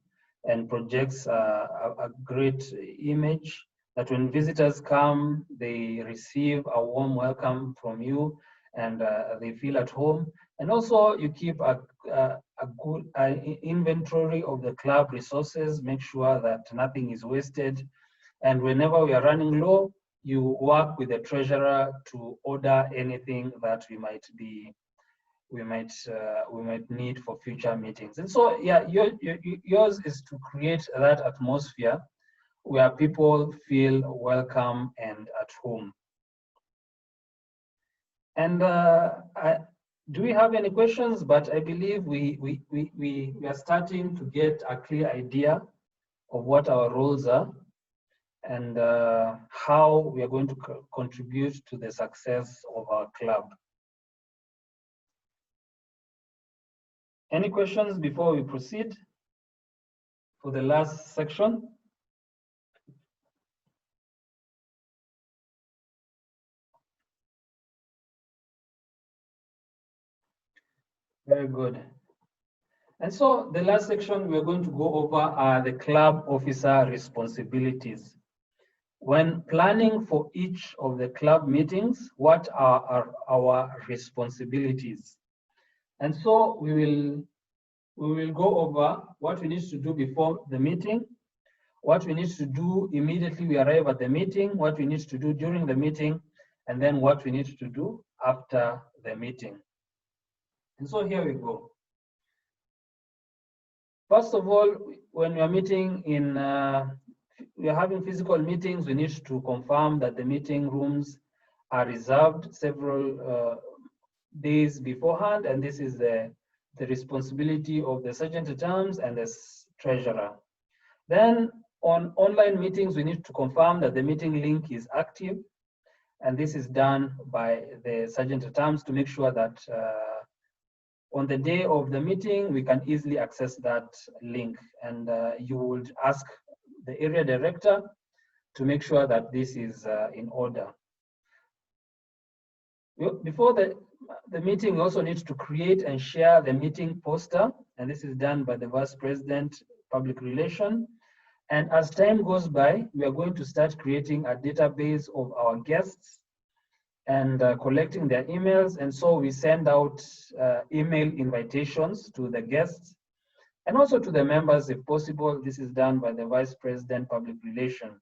and projects a great image, that when visitors come, they receive a warm welcome from you, and they feel at home. And also you keep a good inventory of the club resources, make sure that nothing is wasted. And whenever we are running low, you work with the treasurer to order anything that we might need for future meetings. And so, yeah, yours is to create that atmosphere where people feel welcome and at home. And do we have any questions? But I believe we are starting to get a clear idea of what our roles are and how we are going to contribute to the success of our club. Any questions before we proceed for the last section? Very good. And so the last section we're going to go over are the club officer responsibilities. When planning for each of the club meetings, what are our responsibilities? And so we will go over what we need to do before the meeting, what we need to do immediately we arrive at the meeting, what we need to do during the meeting, and then what we need to do after the meeting. And so here we go. First of all, when we are meeting we are having physical meetings, we need to confirm that the meeting rooms are reserved several days beforehand, and this is the responsibility of the sergeant at arms and the treasurer. Then on online meetings, we need to confirm that the meeting link is active, and this is done by the sergeant at arms to make sure that on the day of the meeting, we can easily access that link, and you would ask the area director to make sure that this is in order. Before the meeting, we also need to create and share the meeting poster, and this is done by the Vice President, Public Relations. And as time goes by, we are going to start creating a database of our guests and collecting their emails. And so we send out email invitations to the guests and also to the members if possible. This is done by the Vice President, Public Relations.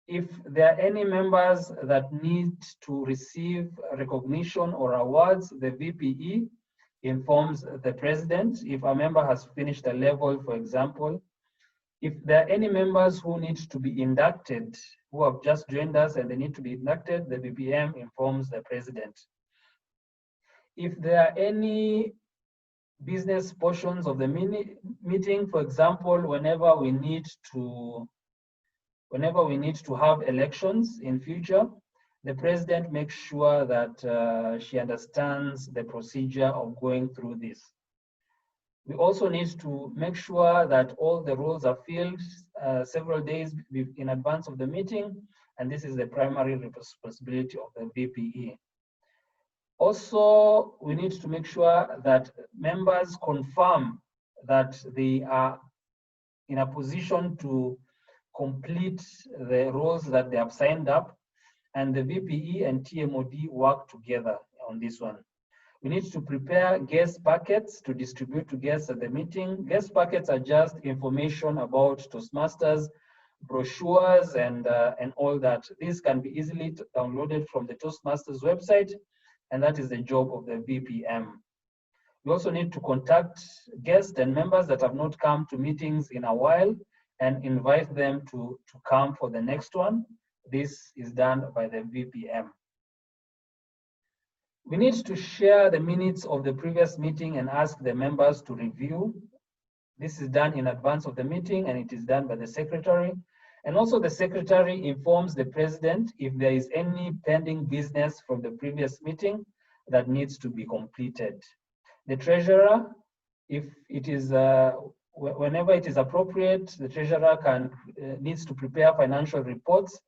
If there are any members that need to receive recognition or awards, the VPE informs the president. If a member has finished a level, for example, if there are any members who need to be inducted, who have just joined us and they need to be inducted, the VPM informs the president. If there are any business portions of the meeting, for example, whenever we need to have elections in future, the president makes sure that she understands the procedure of going through this. We also need to make sure that all the roles are filled several days in advance of the meeting, and this is the primary responsibility of the VPE. Also, we need to make sure that members confirm that they are in a position to complete the roles that they have signed up, and the VPE and TMOD work together on this one. We need to prepare guest packets to distribute to guests at the meeting. Guest packets are just information about Toastmasters, brochures, and all that. This can be easily downloaded from the Toastmasters website, and that is the job of the VPM. We also need to contact guests and members that have not come to meetings in a while and invite them to come for the next one. This is done by the VPM. We need to share the minutes of the previous meeting and ask the members to review. This is done in advance of the meeting, and it is done by the secretary. And also the secretary informs the president if there is any pending business from the previous meeting that needs to be completed. The treasurer, if it is, whenever it is appropriate, the treasurer needs to prepare financial reports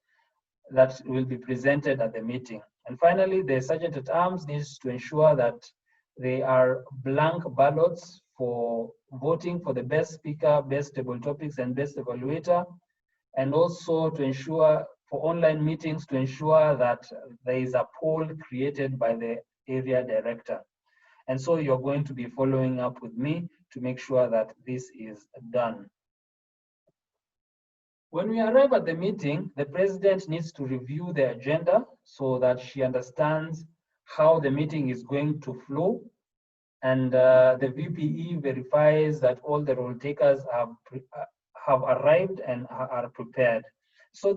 that will be presented at the meeting. And finally, the sergeant at arms needs to ensure that they are blank ballots for voting for the best speaker, best table topics, and best evaluator, and also to ensure for online meetings to ensure that there is a poll created by the area director. And so you're going to be following up with me to make sure that this is done. When we arrive at the meeting, the president needs to review the agenda so that she understands how the meeting is going to flow. And the VPE verifies that all the role takers have arrived and are prepared. So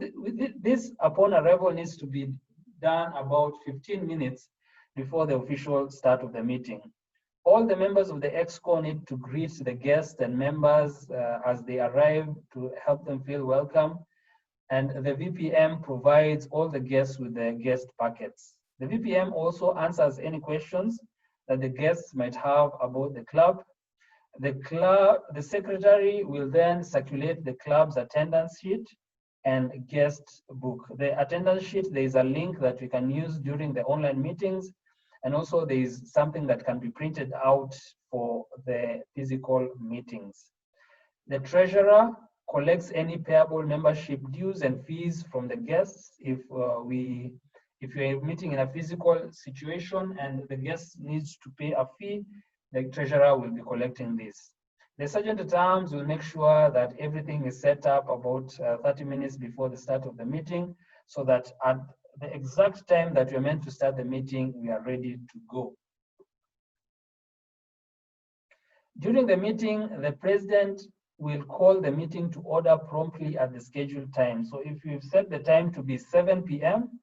this upon arrival needs to be done about 15 minutes before the official start of the meeting. All the members of the Exco need to greet the guests and members as they arrive to help them feel welcome. And the VPM provides all the guests with the guest packets. The VPM also answers any questions that the guests might have about the club. The secretary will then circulate the club's attendance sheet and guest book. The attendance sheet, there is a link that we can use during the online meetings. And also there is something that can be printed out for the physical meetings. The treasurer collects any payable membership dues and fees from the guests. If you're meeting in a physical situation and the guest needs to pay a fee, the treasurer will be collecting this. The sergeant at arms will make sure that everything is set up about 30 minutes before the start of the meeting, so that at the exact time that we're meant to start the meeting, we are ready to go. During the meeting, the president will call the meeting to order promptly at the scheduled time. So if you've set the time to be 7 p.m.,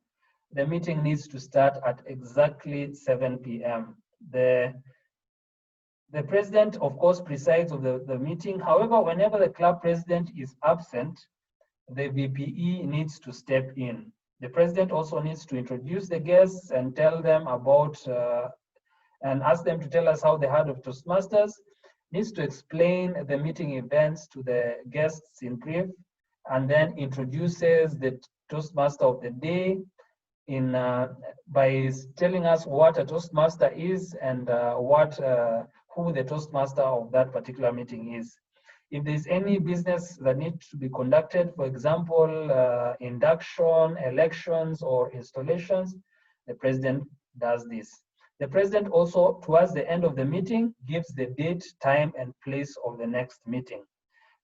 the meeting needs to start at exactly 7 p.m. The president, of course, presides over the meeting. However, whenever the club president is absent, the VPE needs to step in. The president also needs to introduce the guests and tell them about, and ask them to tell us how they heard of Toastmasters, needs to explain the meeting events to the guests in brief, and then introduces the Toastmaster of the day by telling us what a Toastmaster is and who the Toastmaster of that particular meeting is. If there's any business that needs to be conducted, for example, induction, elections, or installations, the president does this. The president also, towards the end of the meeting, gives the date, time, and place of the next meeting.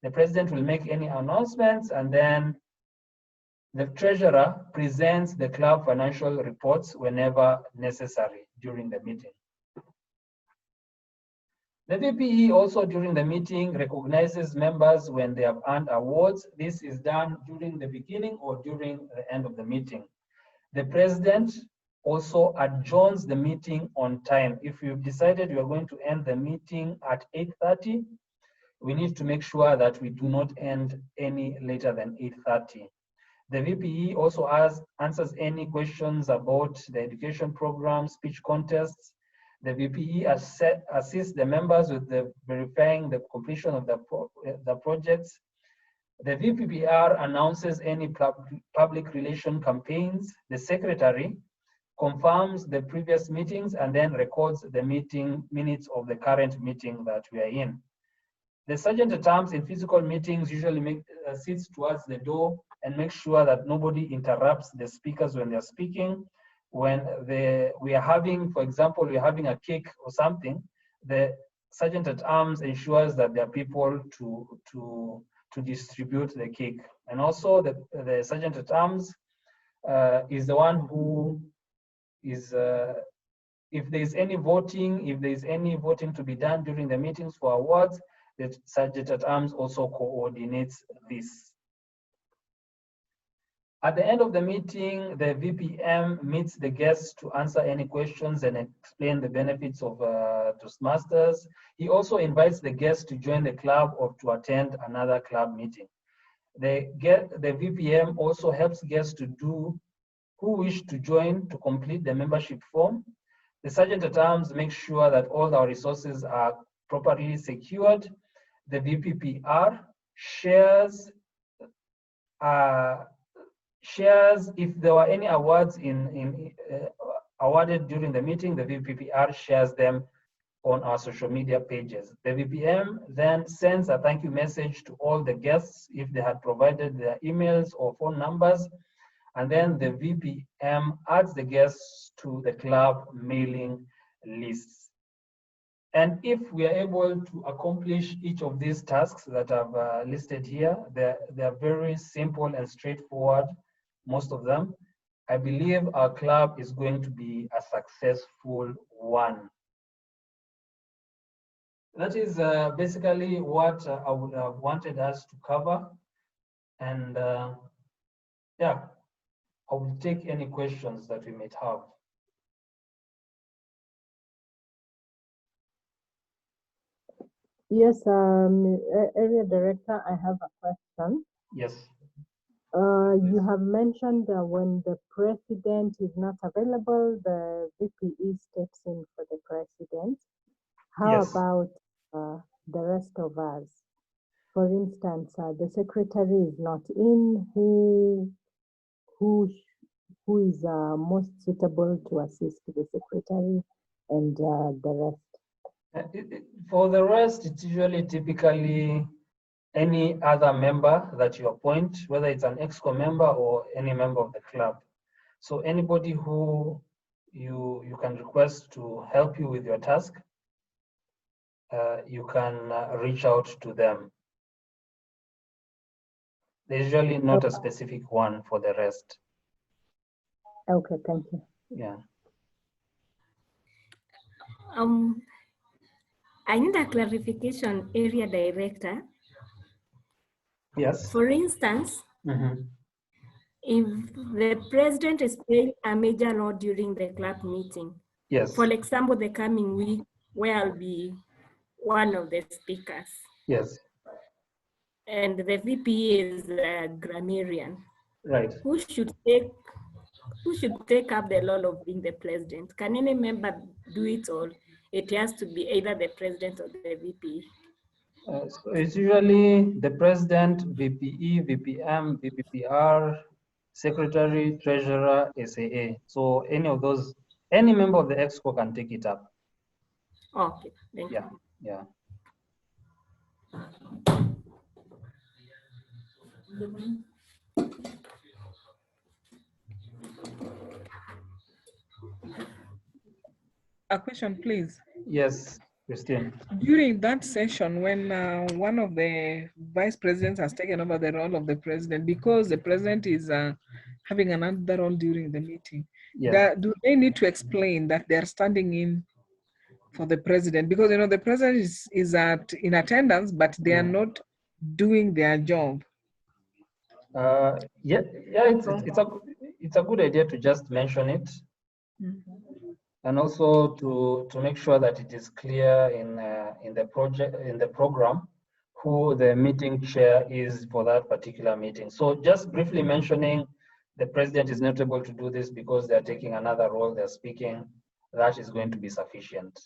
The president will make any announcements, and then the treasurer presents the club financial reports whenever necessary during the meeting. The VPE also during the meeting recognizes members when they have earned awards. This is done during the beginning or during the end of the meeting. The president also adjourns the meeting on time. If you've decided you are going to end the meeting at 8:30, we need to make sure that we do not end any later than 8:30. The VPE also answers any questions about the education program, speech contests. The VPE assists the members with verifying the completion of the projects. The VPPR announces any public relation campaigns. The secretary confirms the previous meetings and then records the meeting minutes of the current meeting that we are in. The sergeant at arms in physical meetings usually sits towards the door and makes sure that nobody interrupts the speakers when they're speaking. When we are having, for example, we're having a cake or something, the sergeant at arms ensures that there are people to distribute the cake. And also the sergeant at arms is the one who is, if there's any voting to be done during the meetings for awards, the sergeant at arms also coordinates this. At the end of the meeting, the VPM meets the guests to answer any questions and explain the benefits of Toastmasters. He also invites the guests to join the club or to attend another club meeting. The VPM also helps guests who wish to join to complete the membership form. The sergeant at arms makes sure that all our resources are properly secured. The VPPR shares if there were any awards awarded during the meeting, the VPPR shares them on our social media pages. The VPM then sends a thank you message to all the guests if they had provided their emails or phone numbers. and then the VPM adds the guests to the club mailing lists. And if we are able to accomplish each of these tasks that I've listed here, they're very simple and straightforward, most of them. I believe our club is going to be a successful one. That is basically what I would have wanted us to cover. And yeah, I will take any questions that we might have. Yes, Area Director, I have a question. Yes. You have mentioned when the president is not available, the VPE steps in for the president. How Yes. about the rest of us? For instance, the secretary is not in. Who is most suitable to assist the secretary and the rest? For the rest, it's usually typically any other member that you appoint, whether it's an Exco member or any member of the club. So anybody who you can request to help you with your task, you can reach out to them. There's usually not a specific one for the rest. Okay, thank you. Yeah. I need a clarification, Area Director. Yes. For instance, if the president is playing a major role during the club meeting, yes. For example, the coming week, where I'll be one of the speakers. Yes. And the VP is a grammarian. Right. Who should take up the role of being the president? Can any member do it, or it has to be either the president or the VP? So it's usually the president, VPE, VPM, VPPR, secretary, treasurer, SAA. So any of those, any member of the Exco can take it up. Okay, thank you. Yeah. A question, please. Yes, Christine. During that session, when one of the vice presidents has taken over the role of the president, because the president is having another role during the meeting, yes. Do they need to explain that they're standing in for the president? Because you know the president is in attendance, but they are not doing their job. Yeah, it's a good idea to just mention it. And also to make sure that it is clear in the program who the meeting chair is for that particular meeting. So just briefly mentioning the president is not able to do this because they're taking another role, they're speaking, that is going to be sufficient.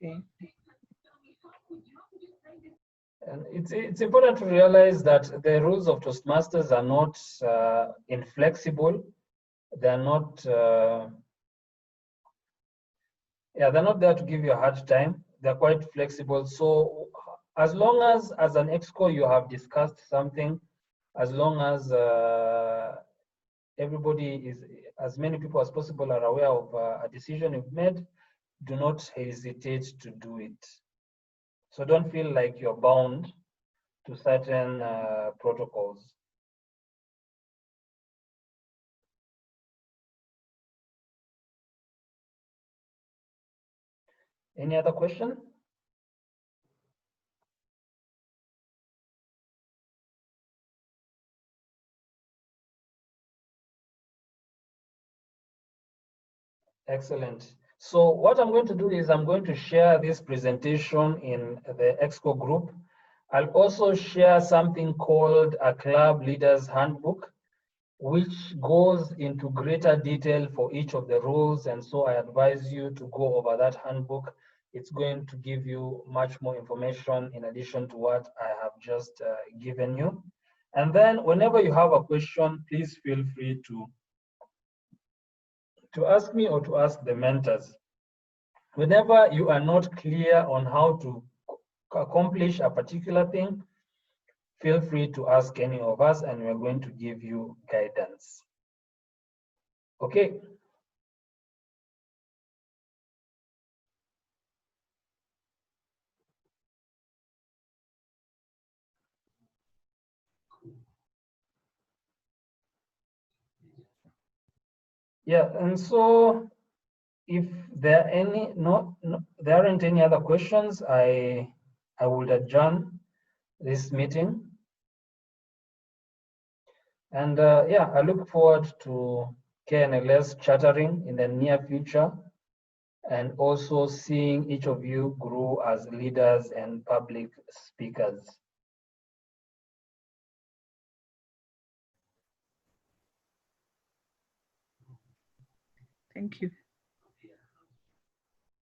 Okay. And it's important to realize that the rules of Toastmasters are not inflexible. They're not they're not there to give you a hard time. They're quite flexible. So as long as an Exco you have discussed something, as long as everybody is, as many people as possible are aware of a decision you've made, do not hesitate to do it. So don't feel like you're bound to certain protocols. Any other question? Excellent. So what I'm going to do is I'm going to share this presentation in the Exco group. I'll also share something called a Club Leaders Handbook, which goes into greater detail for each of the rules. And so I advise you to go over that handbook. It's going to give you much more information in addition to what I have just given you. And then whenever you have a question, please feel free to ask me or to ask the mentors. Whenever you are not clear on how to accomplish a particular thing, feel free to ask any of us and we're going to give you guidance. Okay. Yeah, and so if there are any there aren't any other questions, I would adjourn this meeting. And yeah, I look forward to KNLS chattering in the near future and also seeing each of you grow as leaders and public speakers. Thank you.